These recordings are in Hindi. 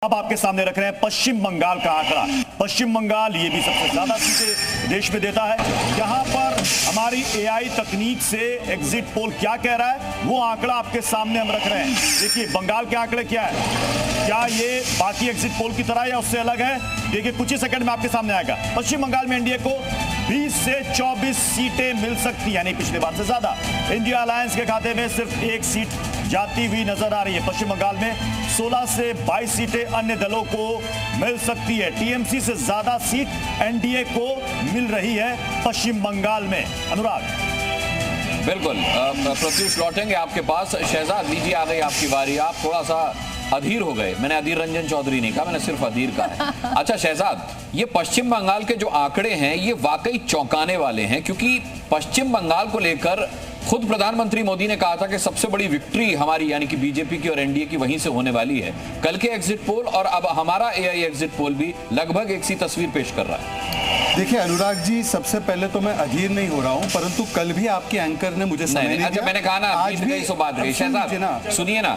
अब आपके सामने रख रहे हैं पश्चिम बंगाल का आंकड़ा। पश्चिम बंगाल ये भी सबसे ज्यादा सीटें देश में देता है। यहाँ पर हमारी एआई तकनीक से एग्जिट पोल क्या कह रहा है वो आंकड़ा आपके सामने हम रख रहे हैं। देखिए बंगाल के आंकड़े क्या है, क्या ये बाकी एग्जिट पोल की तरह या उससे अलग है? देखिए कुछ ही सेकंड में आपके सामने आएगा। पश्चिम बंगाल में एनडीए को 20 से 24 सीटें मिल सकती यानी पिछले बार से ज्यादा। इंडिया अलायंस के खाते में सिर्फ एक सीट जाती हुई नजर आ रही है। पश्चिम बंगाल में 16 से 22 सीटें अन्य दलों को मिल सकती है। टीएमसी से ज्यादा सीट एनडीए को मिल रही है पश्चिम बंगाल में। अनुराग बिल्कुल, प्रत्युष लौटेंगे आपके पास। शहजाद लीजिए, आ गई आपकी बारी। आप थोड़ा सा अधीर हो गए। मैंने अधीर रंजन चौधरी नहीं कहा, मैंने सिर्फ अधीर कहा है। अच्छा शहजाद, ये पश्चिम बंगाल के जो आंकड़े हैं ये वाकई चौंकाने वाले हैं, क्योंकि पश्चिम बंगाल को लेकर खुद प्रधानमंत्री मोदी ने कहा था कि सबसे बड़ी विक्ट्री हमारी यानी कि बीजेपी की और एनडीए की वहीं से होने वाली है। कल के एग्जिट पोल और अब हमारा एआई एग्जिट पोल भी लगभग एक सी तस्वीर पेश कर रहा है। देखिए अनुराग जी, सबसे पहले तो मैं अधीर नहीं हो रहा हूं, परंतु कल भी आपके एंकर ने मुझे समय नहीं दिया। मैंने कहा ना, आज भी सो बात रही। शहजाद सुनिए ना,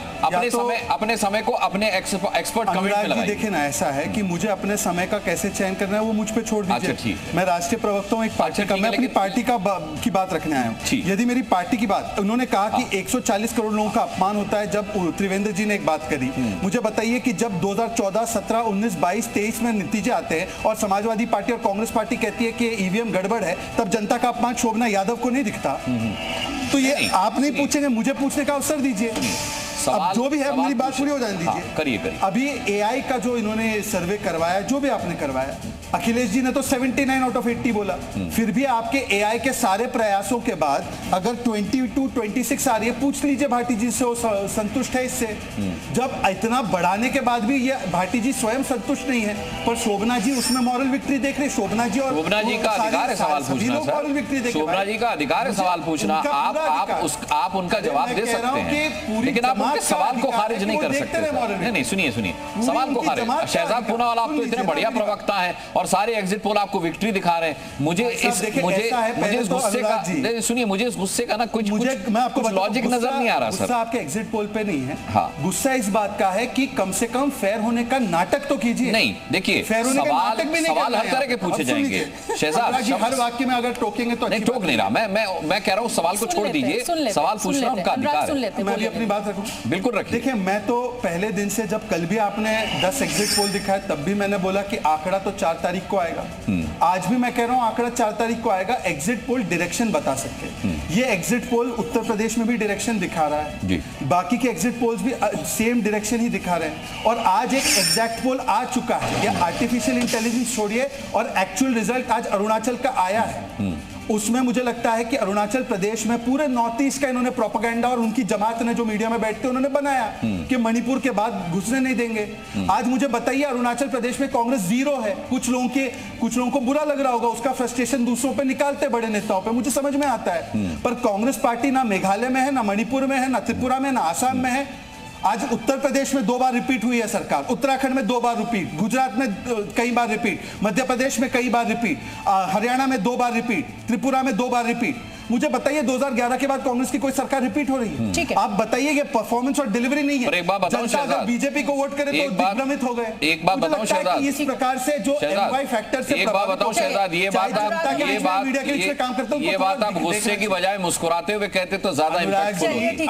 अपने समय को अपने एक्सपर्ट कमेंट में लगाइए। देखिए ना, ऐसा है कि मुझे अपने समय का कैसे चयन करना है वो मुझ पे छोड़ दीजिए। मैं राष्ट्रीय प्रवक्ता हूं एक पार्टी का, मैं अपनी पार्टी की बात रखने आया हूं। यदि मेरी पार्टी की बात, उन्होंने कहा कि 140 करोड़ लोगों का अपमान होता है, जब त्रिवेंद्र जी ने एक बात करी, मुझे बताइए कि जब 2014, 17, 19, 22, 23 में नतीजे आते हैं और समाजवादी पार्टी और कांग्रेस पार्टी कहती है कि ईवीएम गड़बड़ है, तब जनता का अपमान शोभना यादव को नहीं दिखता। तो ये आप नहीं पूछेंगे, मुझे पूछने का अवसर दीजिए। अब जो भी है मेरी बात पूरी हो जाने दीजिए। करिए। अभी एआई का जो इन्होंने सर्वे करवाया, जो भी आपने करवाया, अखिलेश जी ने तो 79 आउट ऑफ 80 बोला। फिर भी आपके एआई के सारे प्रयासों के बाद अगर 22, 26 आ रही है, पूछ लीजिए भाटी जी से, वो संतुष्ट है इससे? जब इतना बढ़ाने के बाद भी ये भाटी जी स्वयं संतुष्ट नहीं है, पर शोभना जी उसमें मॉरल विक्ट्री देख रहे। शोभना जी और शोभना जी का अधिकार है सवाल पूछना। शोभना जी का अधिकार है सवाल पूछना। आप उनका जवाब दे सकते हैं, लेकिन आप उनके सवाल को खारिज नहीं कर सकते। नहीं, सुनिए सवाल को खारिज। शहजाद पूनावाला, आप तो इतने बढ़िया प्रवक्ता हैं और सारे एग्जिट पोल आपको विक्ट्री दिखा रहे हैं। मुझे इस गुस्से का, सुनिए, मुझे इस गुस्से का ना कुछ लॉजिक नजर नहीं आ रहा। गुस्सा आपके एग्जिट पोल पे नहीं है। हाँ, गुस्सा इस बात का है कि कम से कम फेयर होने का नाटक तो कीजिए। नहीं, देखिए सवाल हर तरह के पूछे जाएंगे। शहजाद हर वाक्य में अगर टोकेंगे तो नहीं, टोक नहीं रहा मैं कह रहा हूँ सवाल को छोड़ दीजिए। सवाल पूछना उनका अधिकार है। मैं भी अपनी बात रखूं। बिल्कुल रखिए। देखिए, मैं तो पहले दिन से, जब कल भी आपने 10 एग्जिट पोल दिखाया, तब भी मैंने बोला कि आंकड़ा तो 4 तारीख को आएगा। आज भी मैं कह रहा हूं आंकड़ा 4 तारीख को आएगा। एग्जिट पोल डायरेक्शन बता सकते हैं। ये एग्जिट पोल उत्तर प्रदेश में भी डायरेक्शन दिखा रहा है जी। बाकी के एग्जिट पोल्स भी सेम डायरेक्शन ही दिखा रहे हैं। और आज एक एग्जैक्ट पोल आ चुका है, ये आर्टिफिशियल इंटेलिजेंस छोड़िए और एक्चुअल रिजल्ट आज अरुणाचल का आया है। उसमें मुझे लगता है कि अरुणाचल प्रदेश में पूरे नॉर्थ ईस्ट का इन्होंने प्रोपेगेंडा और उनकी जमात ने जो मीडिया में बैठते उन्होंने बनाया कि मणिपुर के बाद घुसने नहीं देंगे। आज मुझे बताइए, अरुणाचल प्रदेश में कांग्रेस 0 है। कुछ लोगों को बुरा लग रहा होगा, उसका फ्रस्ट्रेशन दूसरों पे निकालते, बड़े नेताओं पे, मुझे समझ में आता है। पर कांग्रेस पार्टी ना मेघालय में है, ना मणिपुर में है, ना त्रिपुरा में, ना आसाम में है। आज उत्तर प्रदेश में 2 बार रिपीट हुई है सरकार, उत्तराखंड में 2 बार रिपीट, गुजरात में कई बार रिपीट, मध्य प्रदेश में कई बार रिपीट, हरियाणा में 2 बार रिपीट, त्रिपुरा में 2 बार रिपीट। मुझे बताइए 2011 के बाद कांग्रेस की कोई सरकार रिपीट हो रही है? आप बताइए, ये परफॉर्मेंस और डिलीवरी नहीं है। जनता अगर बीजेपी को वोट करे तो दिग्भ्रमित हो गए। एक बात बताओ शहजाद, इस प्रकार से जो एमवाई फैक्टर से, एक बात बताओ शहजाद, ये बात आप गुस्से की बजाय मुस्कुराते हुए कहते तो ज्यादा इम्पैक्टफुल होगी।